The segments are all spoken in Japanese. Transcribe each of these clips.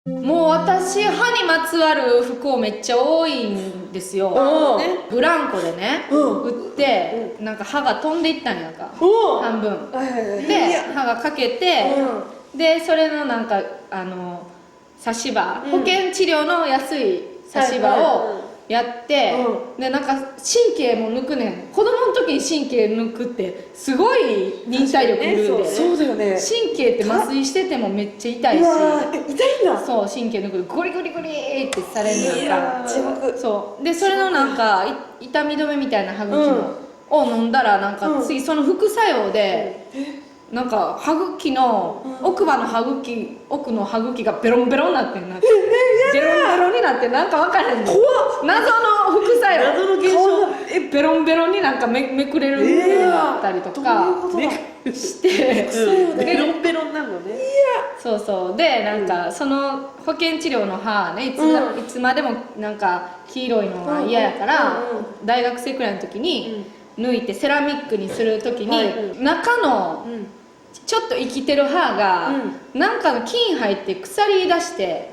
もう私歯にまつわる不幸めっちゃ多いんですよ。ブランコでね、打ってなんか歯が飛んでいったんやんか、半分で歯が欠けて、でそれのなんか差し歯、保険治療の安い差し歯をやって、でなんか神経も抜くねん。子供の時に神経抜くってすごい忍耐力いるんで、そうだよね。神経って麻酔しててもめっちゃ痛いし、痛いんだ。そう神経抜くゴリゴリゴリってされるのか、地獄。そうでそれのなんか痛み止めみたいな歯茎のを飲んだら、なんか次その副作用でなんか歯茎の奥歯の歯茎、奥の歯茎がベロンベロンになってんな、ベロンベロンになって、なんか分からへんねん、謎の副作用、謎の現象、ベロンベロンになんかめくれるようになったりとかしてベロンベロンなのね。そうそうで、なんかその保険治療の歯ね、いつまでもなんか黄色いのが嫌やから、大学生くらいの時に抜いてセラミックにする時に、中のちょっと生きてる歯がなんかの菌入って腐り出して、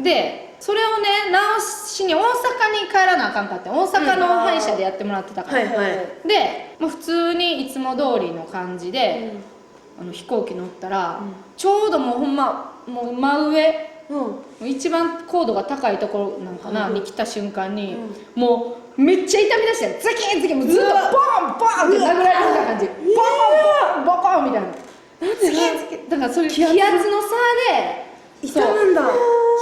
でそれをね直しに大阪に帰らなあかんかって、大阪の歯医者でやってもらってたから、でもう普通にいつも通りの感じで飛行機乗ったら、ちょうどもうほんまもう真上、一番高度が高いところなんかなに来た瞬間に、もうめっちゃ痛み出してズキンズキン、もうずっとボンボンって殴られるみたいな感じ、ボンボンボンみたいな、ズキンズキン、だからそういう気圧の差で痛むんだ。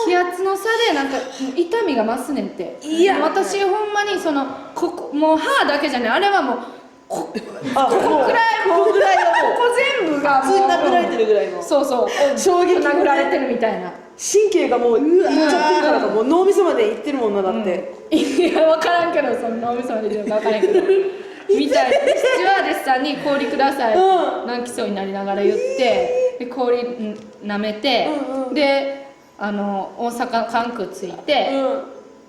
気圧の差でなんか痛みが増すねんって。いや私ほんまにそのもう歯だけじゃね、あれはもうここくらい、ここ全部が普通に殴られてるぐらいの、そうそう衝撃殴られてるみたいな、神経がもういっちゃってるからか、もう脳みそまでいってるもんな、だって。いや分からんけど、その脳みそまでいってるか分からんけどみたいな。スチュワーデスさんに氷ください泣きそうになりながら言って、で氷舐めて、で大阪関空着いて、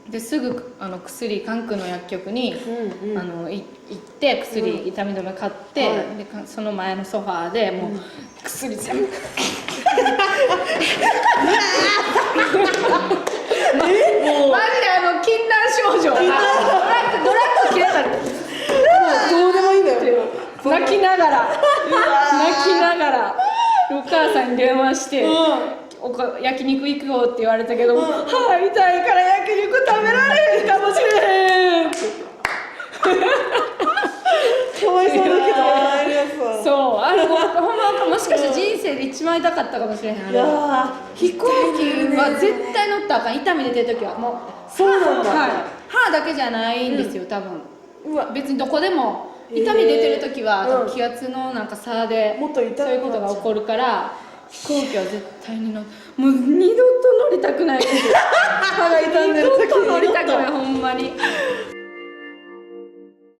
ですぐ薬関空の薬局に行って薬痛み止め買って、でその前のソファーでもう薬全部マジで禁断症状、ドラッグ切れたり、どうでもいいんだよ。泣きながらお母さんに電話して焼肉行くよって言われたけど、歯痛いから焼肉食べられへんかもしれへんってかわいそうだけど、ありがとう。そう、ほんまもしかして人生で一番痛かったかもしれへん。飛行機は絶対乗ったらあかん、痛み出てる時はもう。そうなんだ。歯だけじゃないんですよ、多分。別にどこでも痛み出てる時は気圧のなんか差でそういうことが起こるから、飛行機は絶対にもう二度と乗りたくない歯が痛んでる時に二度と乗りたくない、ほんまに。